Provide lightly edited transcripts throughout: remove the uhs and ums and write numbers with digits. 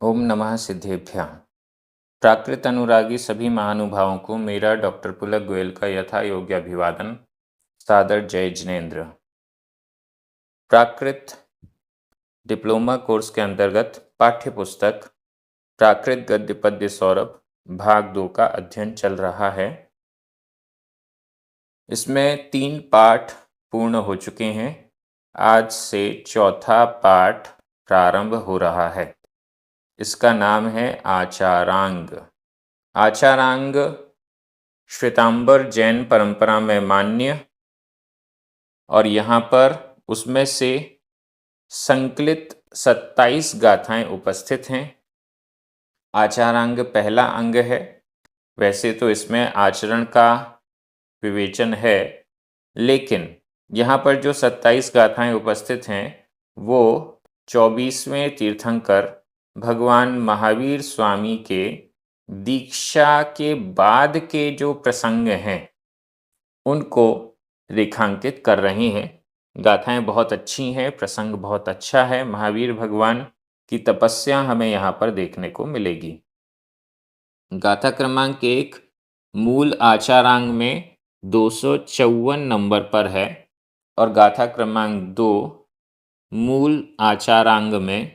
ओम नमः सिद्धेभ्यः। प्राकृत अनुरागी सभी महानुभावों को मेरा डॉक्टर पुलक गोयल का यथा योग्य अभिवादन। सादर जय जिनेन्द्र। प्राकृत डिप्लोमा कोर्स के अंतर्गत पाठ्य पुस्तक प्राकृत गद्य पद्य सौरभ भाग 2 का अध्ययन चल रहा है। इसमें 3 पाठ पूर्ण हो चुके हैं। आज से चौथा पाठ प्रारंभ हो रहा है। इसका नाम है आचारांग। आचारांग श्वेतांबर जैन परंपरा में मान्य और यहाँ पर उसमें से संकलित 27 गाथाएं उपस्थित हैं। आचारांग पहला अंग है। वैसे तो इसमें आचरण का विवेचन है, लेकिन यहाँ पर जो 27 गाथाएं उपस्थित हैं वो 24वें तीर्थंकर भगवान महावीर स्वामी के दीक्षा के बाद के जो प्रसंग हैं उनको रेखांकित कर रहे हैं। गाथाएं बहुत अच्छी हैं, प्रसंग बहुत अच्छा है। महावीर भगवान की तपस्या हमें यहाँ पर देखने को मिलेगी। गाथा क्रमांक 1 मूल आचारांग में 254 नंबर पर है और गाथा क्रमांक 2 मूल आचारांग में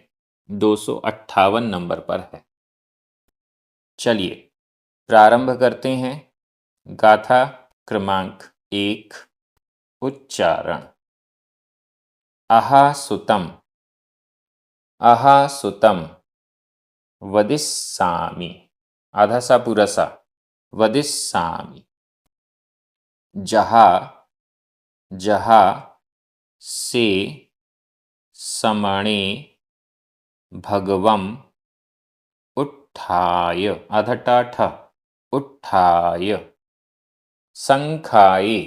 258 नंबर पर है। चलिए प्रारंभ करते हैं। गाथा क्रमांक 1 उच्चारण। अहासुतम अहासुतम वदिस्सामि। आधा सा पूरा सा। वदिस्सामि। जहा जहा से समणे भगवम उत्थाय। आधा टाठ। उत्थाय। संखाये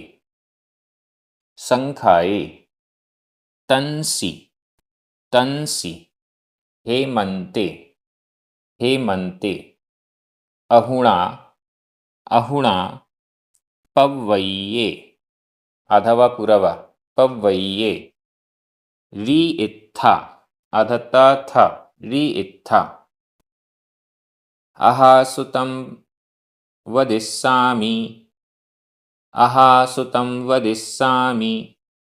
संखाये। तंसि तंसि। हेमन्ते हेमन्ते। अहुणा अहुणा। पव्वय्ये। आधा वा पूरा वा। पव्वय्ये। री इत्था। आधा ता था। री इत्था। अहासुतं वदिस्सामि अहासुतं वदिस्सामि।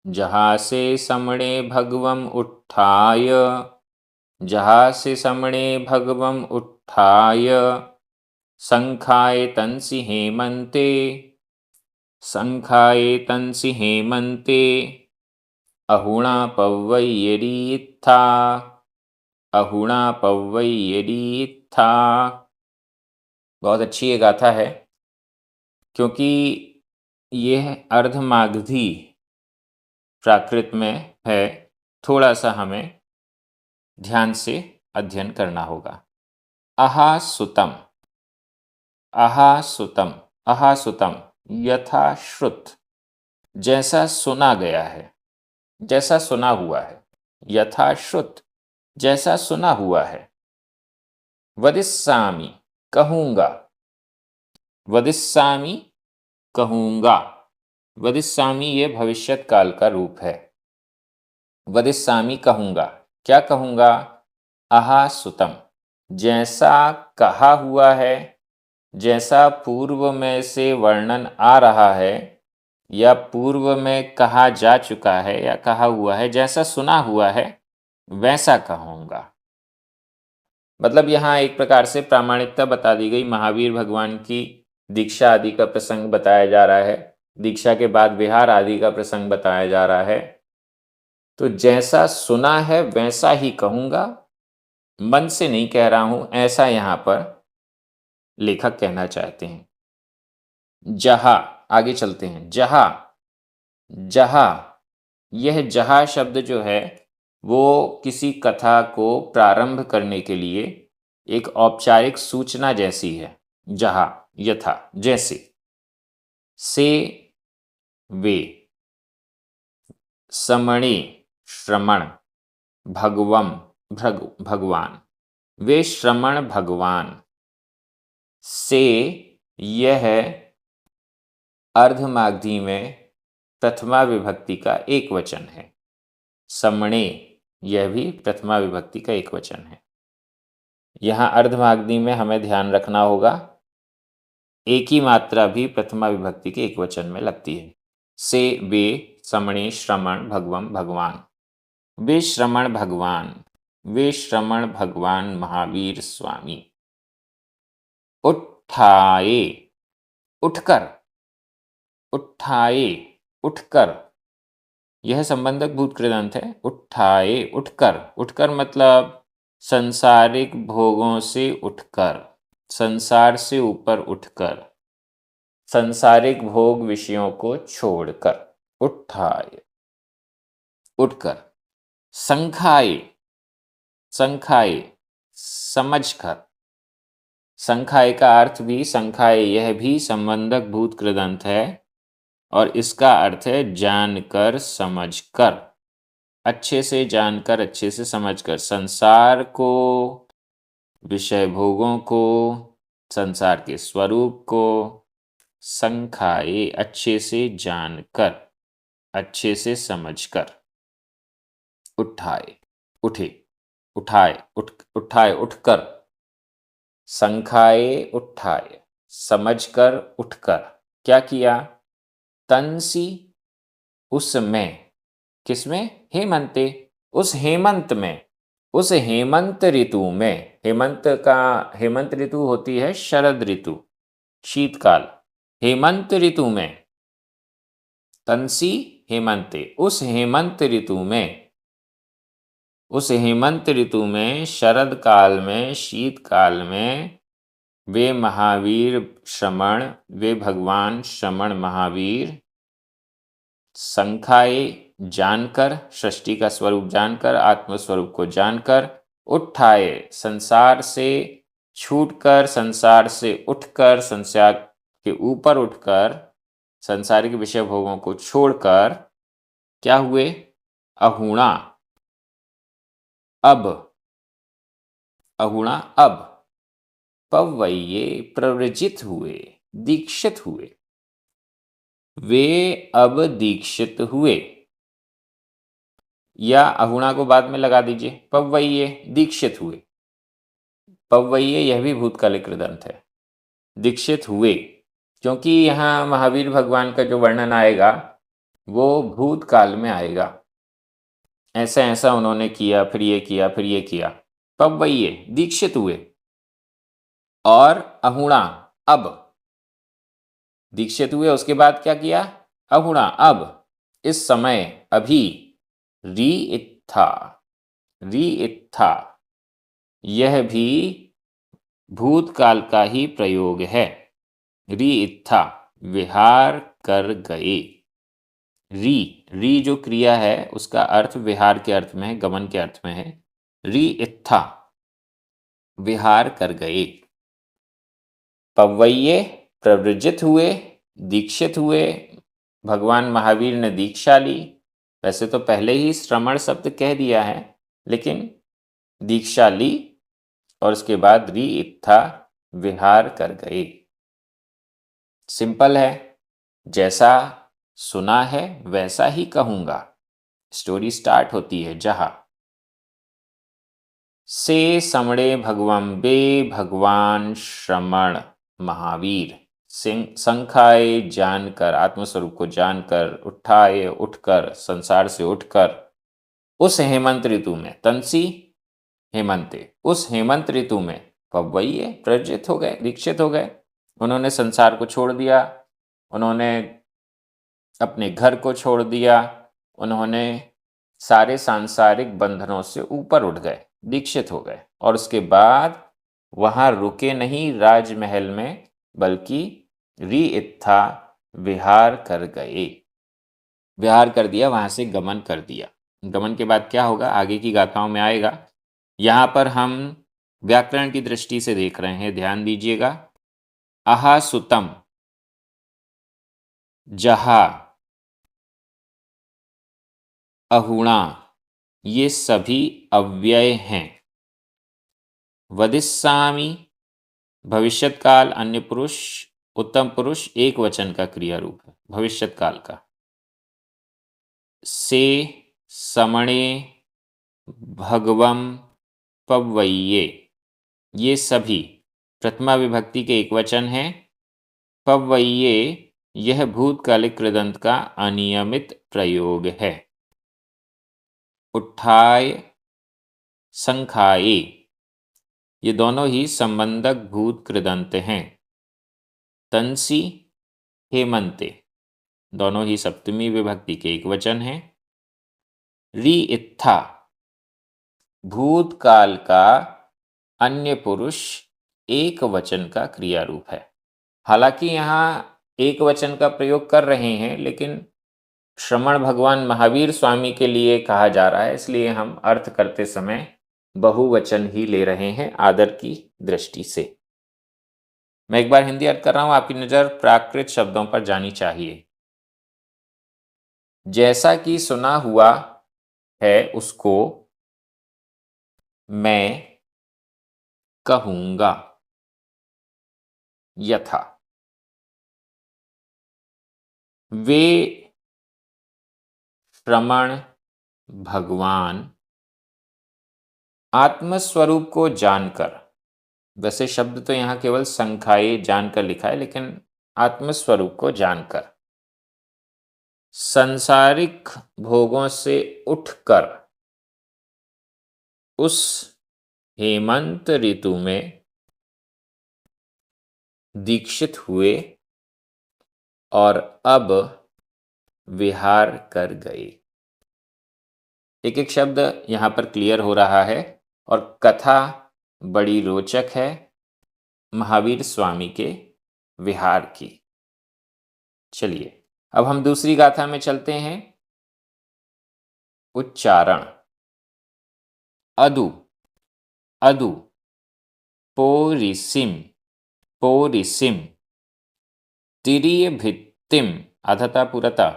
जहासे समणे भगवम उत्थाय जहासे समणे भगवम उत्थाय। संखाये तंसि हेमन्ते संखाये तंसि हेमन्ते। अहुणा पव्वय्येरीत्था अहुणा पव्वय्येरीत्था। बहुत अच्छी ये गाथा है क्योंकि यह अर्धमागधी प्राकृत में है। थोड़ा सा हमें ध्यान से अध्ययन करना होगा। अहासुतम अहासुतम अहासुतम यथाश्रुत जैसा सुना गया है, जैसा सुना हुआ है। यथाश्रुत जैसा सुना हुआ है। वदिस्सामि कहूँगा। वदिस्सामि कहूँगा। वदिस्सामि ये भविष्यत काल का रूप है। वदिस्सामि कहूँगा। क्या कहूँगा? अहासुतम जैसा कहा हुआ है, जैसा पूर्व में से वर्णन आ रहा है या पूर्व में कहा जा चुका है या कहा हुआ है, जैसा सुना हुआ है वैसा कहूँगा। मतलब यहाँ एक प्रकार से प्रामाणिकता बता दी गई। महावीर भगवान की दीक्षा आदि का प्रसंग बताया जा रहा है, दीक्षा के बाद विहार आदि का प्रसंग बताया जा रहा है। तो जैसा सुना है वैसा ही कहूँगा, मन से नहीं कह रहा हूँ, ऐसा यहाँ पर लेखक कहना चाहते हैं। जहा आगे चलते हैं। जहा जहा यह जहा शब्द जो है वो किसी कथा को प्रारंभ करने के लिए एक औपचारिक सूचना जैसी है। जहा यथा जैसे। से वे। समणे श्रमण। भगवम भगवान। वे श्रमण भगवान। से यह अर्धमागधी में प्रथमा विभक्ति का एक वचन है। समणे यह भी प्रथमा विभक्ति का एक वचन है। यहाँ अर्धमागधी में हमें ध्यान रखना होगा, एक ही मात्रा भी प्रथमा विभक्ति के एक वचन में लगती है। से वे समणे श्रमण भगवम भगवान, वे श्रमण भगवान, वे श्रमण भगवान महावीर स्वामी। उठाए, उठकर, उठाए, उठकर, यह संबंधक भूत कृदंत है। उठाए, उठकर, उठकर मतलब संसारिक भोगों से उठकर, संसार से ऊपर उठकर, संसारिक भोग विषयों को छोड़कर। उठाए, उठकर। संखाए, संखाए, समझकर। संखाए का अर्थ भी, संखाए यह भी संबंधक भूत कृदंत है और इसका अर्थ है जानकर, समझकर, अच्छे से जानकर, अच्छे से समझकर, संसार को, विषय भोगों को, संसार के स्वरूप को। संखाए अच्छे से जानकर, अच्छे से समझकर। उठाए, उठे, उठाए, उठाए, उठकर। संखाए, उठाए, समझकर, उठकर। क्या किया? तंसी, उसमें, किसमें? हेमंते, उस हेमंत में, उस हेमंत ऋतु में। हेमंत ऋतु होती है शरद ऋतु, शीतकाल। हेमंत ऋतु में, तंसी हेमंते, उस हेमंत ऋतु में, उस हेमंत ऋतु में, शरद काल में, शीतकाल में, वे महावीर श्रमण, वे भगवान श्रमण महावीर, संखाए जानकर, सृष्टि का स्वरूप जानकर, आत्मस्वरूप को जानकर, उठाए संसार से छूटकर, संसार से उठकर, संसार के ऊपर उठकर, संसारिक विषय भोगों को छोड़कर क्या हुए? अहुणा, अब, अहुणा अब, पवैये प्रव्रजित हुए, दीक्षित हुए। वे अब दीक्षित हुए, या अहुणा को बाद में लगा दीजिए, पवैये दीक्षित हुए। पवैये यह भी भूतकालिक कृदंत है, दीक्षित हुए, क्योंकि यहाँ महावीर भगवान का जो वर्णन आएगा वो भूतकाल में आएगा। ऐसा ऐसा उन्होंने किया, फिर ये किया, फिर ये किया। पवैये दीक्षित हुए, और अहुणा अब दीक्षित हुए, उसके बाद क्या किया? अहुणा अब, इस समय, अभी। री इत्था, री इत्था, यह भी भूतकाल का ही प्रयोग है। री इत्था, विहार कर गए। री जो क्रिया है उसका अर्थ विहार के अर्थ में है, गमन के अर्थ में है। री इत्था, विहार कर गए। पवैये प्रव्रजित हुए, दीक्षित हुए, भगवान महावीर ने दीक्षा ली। वैसे तो पहले ही श्रमण शब्द कह दिया है, लेकिन दीक्षा ली और उसके बाद री इत्था, विहार कर गए। सिंपल है, जैसा सुना है वैसा ही कहूंगा। स्टोरी स्टार्ट होती है जहां से समणे भगवम बे भगवान श्रमण महावीर, संखाए जानकर, आत्मस्वरूप को जानकर, उठाए उठकर, संसार से उठकर, उस हेमंत ऋतु में, तंसी हेमंते, उस हेमंत ऋतु में, पवैये प्रज्वलित हो गए, दीक्षित हो गए। उन्होंने संसार को छोड़ दिया, उन्होंने अपने घर को छोड़ दिया, उन्होंने सारे सांसारिक बंधनों से ऊपर उठ गए, दीक्षित हो गए, और उसके बाद वहां रुके नहीं राजमहल में, बल्कि री इत्था, विहार कर गए, विहार कर दिया, वहां से गमन कर दिया। गमन के बाद क्या होगा आगे की गाथाओं में आएगा। यहाँ पर हम व्याकरण की दृष्टि से देख रहे हैं, ध्यान दीजिएगा। आहा सुतम, जहा, अहुणा, ये सभी अव्यय हैं। वदिस्सामी, भविष्यत काल, अन्य पुरुष, उत्तम पुरुष, एक वचन का क्रिया रूप है भविष्यत काल का। से समणे भगवम पवैये, ये सभी प्रथमा विभक्ति के एकवचन हैं। पवैये यह भूतकालिक कृदंत का अनियमित प्रयोग है। उठाय, संखाये ये दोनों ही संबंधक भूत कृदंत हैं। तंसी, हेमंते दोनों ही सप्तमी विभक्ति के एकवचन हैं। री इत्था भूतकाल का अन्य पुरुष एक वचन का क्रिया रूप है। हालांकि यहाँ एक वचन का प्रयोग कर रहे हैं, लेकिन श्रमण भगवान महावीर स्वामी के लिए कहा जा रहा है, इसलिए हम अर्थ करते समय बहुवचन ही ले रहे हैं आदर की दृष्टि से। मैं एक बार हिंदी अर्थ कर रहा हूं, आपकी नज़र प्राकृत शब्दों पर जानी चाहिए। जैसा कि सुना हुआ है उसको मैं कहूंगा। यथा, वे श्रमण भगवान आत्मस्वरूप को जानकर, वैसे शब्द तो यहाँ केवल संखाये जानकर लिखा है, लेकिन आत्मस्वरूप को जानकर सांसारिक भोगों से उठकर उस हेमंत ऋतु में दीक्षित हुए और अब विहार कर गए। एक एक शब्द यहाँ पर क्लियर हो रहा है और कथा बड़ी रोचक है महावीर स्वामी के विहार की। चलिए अब हम दूसरी गाथा में चलते हैं। उच्चारण। अदु, अदु, पोरिसिम, पोरिसिम, तिरीय भित्तिम, अधता पुरता,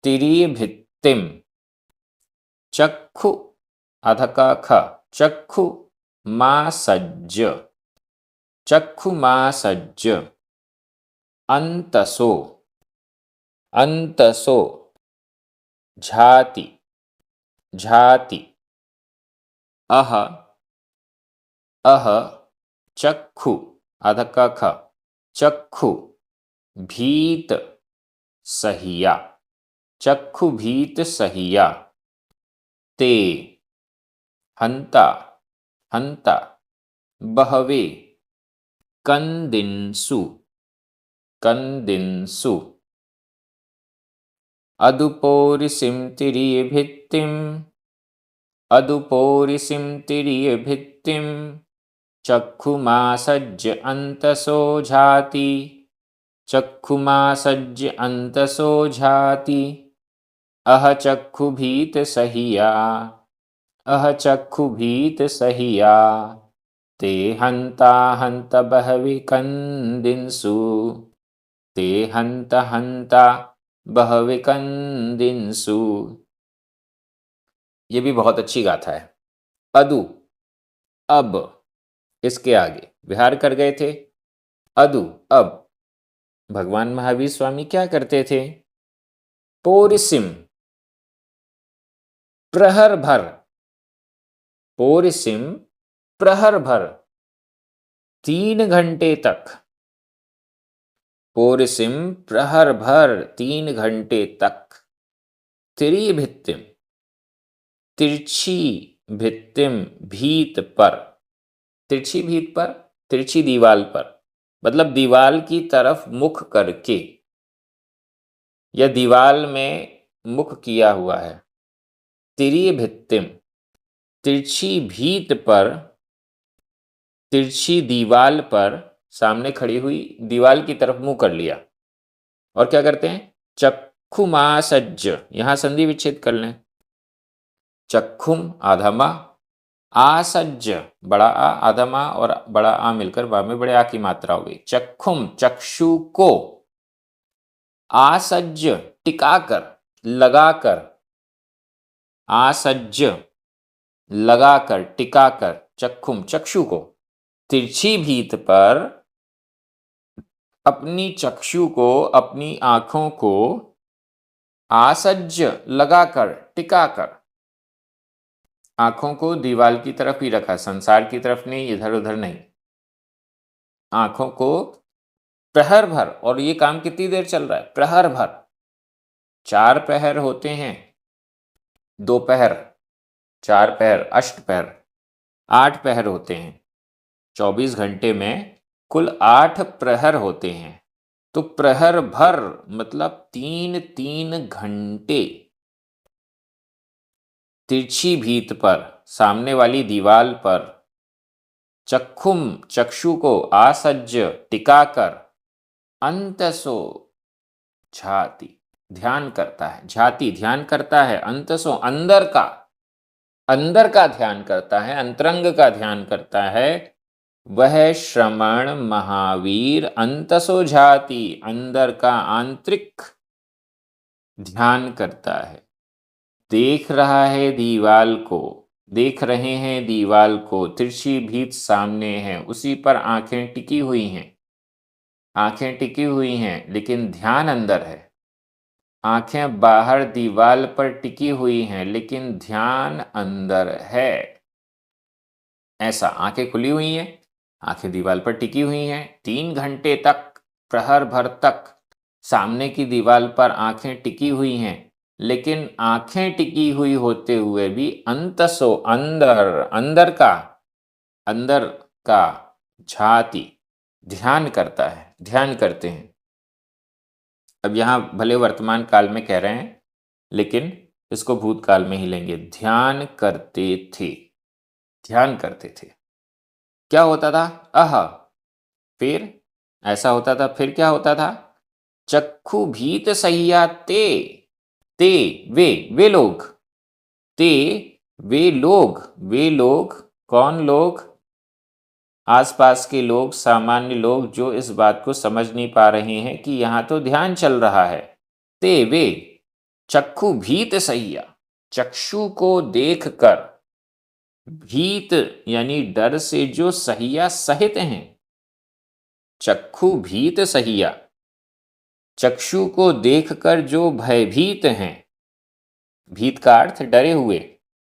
तिरीय भित्तिम, चक्षु, अधका ख, चक्षु मासज्ज, चक्षु मासज्ज, अंतसो, अंतसो, झाति, झाति, अह, अह, चक्षु, अधका ख, चक्षु भीत सहिया, चक्षु भीत सहिया, ते, हंता, हंता, बहवे, कंदिंसु, कंदिंसु, अदुपोरिसिं तिरीय भित्तिम, अदुपोरिसिं तिरीय भित्तिम, चक्षुमासज्ज अंतसो झाति, चक्षुमासज्ज अंतसो झाति, अह चक्षुभीत सहिया, अह चक्षुभीत सहिया, ते हंता हंत बहवे कंदिंसु, ते हंत हंता बहवे कंदिंसु। ये भी बहुत अच्छी गाथा है। अदु, अब, इसके आगे विहार कर गए थे। अदु, अब, भगवान महावीर स्वामी क्या करते थे? पोरिसिम, प्रहर भर, पोरिसिम प्रहर भर, 3 घंटे तक, पोरिसिम प्रहर भर 3 घंटे तक, तिरीय भित्तिम, तिरछी भित्तिम, भीत पर, तिरछी भीत पर, तिरछी दीवाल पर, मतलब दीवाल की तरफ मुख करके, या दीवाल में मुख किया हुआ है। तिरीय भित्तिम, तिरछी भीत पर, तिरछी दीवाल पर, सामने खड़ी हुई दीवाल की तरफ मुंह कर लिया। और क्या करते हैं? चक्षुमासज्ज, यहां संधि विच्छेद कर लें। चक्षुम आधमा, आसज्ज बड़ा आ, आधमा और बड़ा आ मिलकर बा में बड़े आ की मात्रा हो गई। चक्षुम चक्षु को, आसज्ज टिकाकर, लगाकर, आसज्ज लगाकर, टिकाकर, चक्षुम चक्षु को, तिरछी भीत पर अपनी चक्षु को, अपनी आंखों को आसज्ज लगाकर, टिकाकर, आंखों को दीवाल की तरफ ही रखा, संसार की तरफ नहीं, इधर उधर नहीं, आंखों को प्रहर भर, और ये काम कितनी देर चल रहा है? प्रहर भर। 4 प्रहर होते हैं, दोपहर, 4 पहर, अष्टपहर, 8 पहर होते हैं। 24 घंटे में कुल 8 प्रहर होते हैं। तो प्रहर भर मतलब 3-3 घंटे तिरछी भीत पर, सामने वाली दीवाल पर, चक्षुम, चक्षु को, आसज्ज, टिकाकर, अंतसो, झाति, ध्यान करता है, झाति ध्यान करता है, अंतसो अंदर का ध्यान करता है, अंतरंग का ध्यान करता है, वह श्रमण महावीर अंतसो झाति, अंदर का आंतरिक ध्यान करता है। देख रहा है दीवाल को, देख रहे हैं दीवाल को, तिरछी भीत सामने है, उसी पर आंखें टिकी हुई हैं, आंखें टिकी हुई हैं, लेकिन ध्यान अंदर है। आंखें बाहर दीवाल पर टिकी हुई हैं, लेकिन ध्यान अंदर है। ऐसा, आंखें खुली हुई हैं, आंखें दीवार पर टिकी हुई हैं, 3 घंटे तक, प्रहर भर तक सामने की दीवार पर आंखें टिकी हुई हैं, लेकिन आंखें टिकी हुई होते हुए भी अंतसो, अंदर का झाति, ध्यान करता है, ध्यान करते हैं। अब यहाँ भले वर्तमान काल में कह रहे हैं, लेकिन इसको भूतकाल में ही लेंगे। ध्यान करते थे, ध्यान करते थे। क्या होता था? फिर ऐसा होता था, फिर क्या होता था? चक्षु भीत सहिया ते वे लोग, ते वे लोग कौन लोग? आसपास के लोग, सामान्य लोग, जो इस बात को समझ नहीं पा रहे हैं कि यहाँ तो ध्यान चल रहा है। ते वे, चक्षु भीत सहिया, चक्षु को देखकर, भीत यानी डर से जो सहिया सहित हैं, चक्षु भीत सहिया, चक्षु को देखकर जो भयभीत हैं, भीत का अर्थ डरे हुए,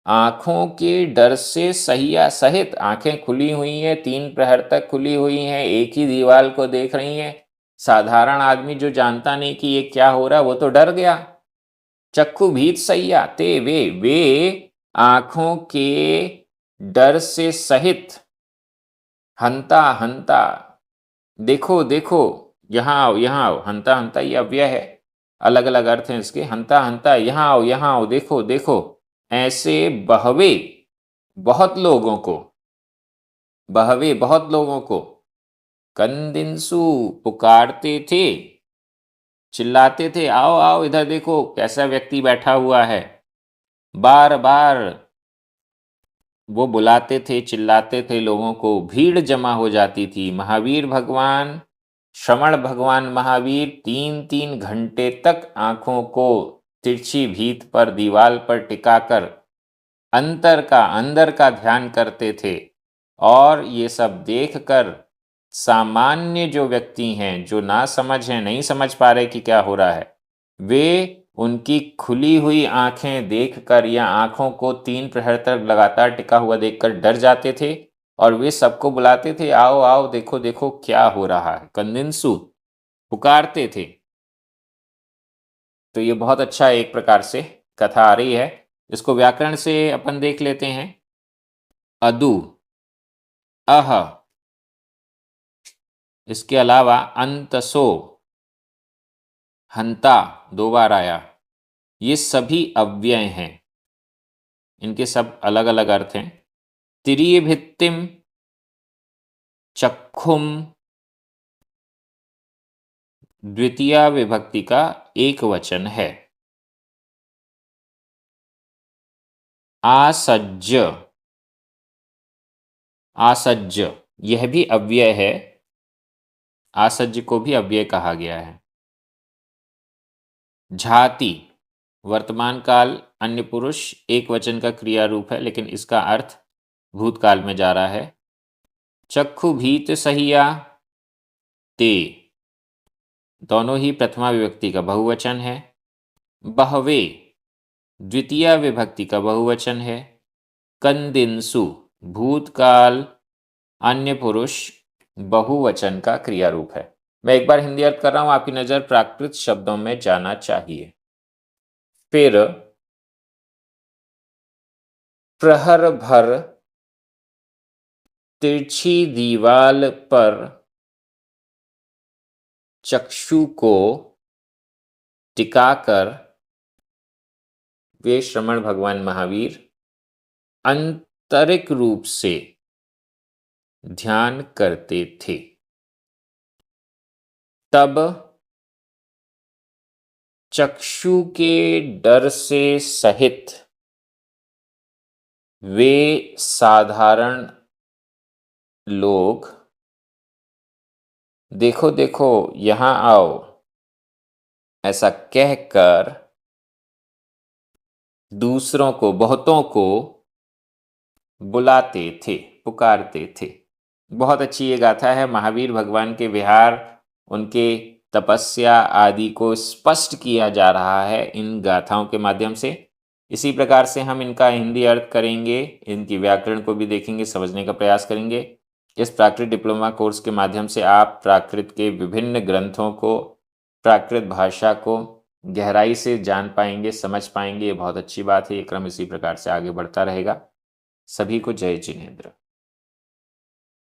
आंखों के डर से सहिया सहित, आंखें खुली हुई हैं, 3 प्रहर तक खुली हुई हैं, एक ही दीवार को देख रही हैं। साधारण आदमी जो जानता नहीं कि ये क्या हो रहा, वो तो डर गया। चक्षु भीत सहिया ते वे आंखों के डर से सहित, हंता हंता, देखो देखो, यहाँ आओ, हंता हंता ये अव्यय है, अलग अलग अर्थ हैं इसके। हंता हंता, यहाँ आओ, देखो देखो, ऐसे बहवे बहुत लोगों को, बहवे बहुत लोगों को, कंदिंसु पुकारते थे, चिल्लाते थे, आओ आओ इधर देखो कैसा व्यक्ति बैठा हुआ है। बार बार वो बुलाते थे, चिल्लाते थे लोगों को, भीड़ जमा हो जाती थी। महावीर भगवान, श्रमण भगवान महावीर 3-3 घंटे तक आंखों को तिरछी भीत पर, दीवार पर टिकाकर अंदर का ध्यान करते थे। और ये सब देखकर सामान्य जो व्यक्ति हैं, जो ना समझ हैं, नहीं समझ पा रहे कि क्या हो रहा है, वे उनकी खुली हुई आंखें देखकर या आंखों को 3 प्रहर तक लगातार टिका हुआ देखकर डर जाते थे, और वे सबको बुलाते थे, आओ आओ देखो देखो क्या हो रहा है, कंदिंसु पुकारते थे। तो ये बहुत अच्छा एक प्रकार से कथा आ रही है। इसको व्याकरण से अपन देख लेते हैं। अदु, अह, इसके अलावा अंतसो, हंता 2 बार आया, ये सभी अव्यय हैं, इनके सब अलग अलग अर्थ हैं। तिरीय भित्तिम, चक्षुम, द्वितीय विभक्ति का एक वचन है। आसज्ज, आसज्ज यह भी अव्यय है, आसज्ज को भी अव्यय कहा गया है। झाति वर्तमान काल, अन्य पुरुष, एक वचन का क्रिया रूप है, लेकिन इसका अर्थ भूतकाल में जा रहा है। चक्षु भीत सहिया, ते दोनों ही प्रथमा विभक्ति का बहुवचन है। बहवे द्वितीय विभक्ति का बहुवचन है। कंदिंसु भूतकाल, अन्य पुरुष, बहुवचन का क्रिया रूप है। मैं एक बार हिंदी अर्थ कर रहा हूं, आपकी नजर प्राकृत शब्दों में जाना चाहिए। फिर प्रहर भर तिरछी दीवाल पर चक्षु को टिकाकर वे श्रमण भगवान महावीर आंतरिक रूप से ध्यान करते थे। तब चक्षु के डर से सहित वे साधारण लोग देखो देखो यहां आओ ऐसा कहकर दूसरों को, बहुतों को बुलाते थे, पुकारते थे। बहुत अच्छी ये गाथा है। महावीर भगवान के विहार, उनके तपस्या आदि को स्पष्ट किया जा रहा है इन गाथाओं के माध्यम से। इसी प्रकार से हम इनका हिंदी अर्थ करेंगे, इनकी व्याकरण को भी देखेंगे, समझने का प्रयास करेंगे। इस प्राकृत डिप्लोमा कोर्स के माध्यम से आप प्राकृत के विभिन्न ग्रंथों को, प्राकृत भाषा को गहराई से जान पाएंगे, समझ पाएंगे। ये बहुत अच्छी बात है। ये क्रम इसी प्रकार से आगे बढ़ता रहेगा। सभी को जय जिनेंद्र।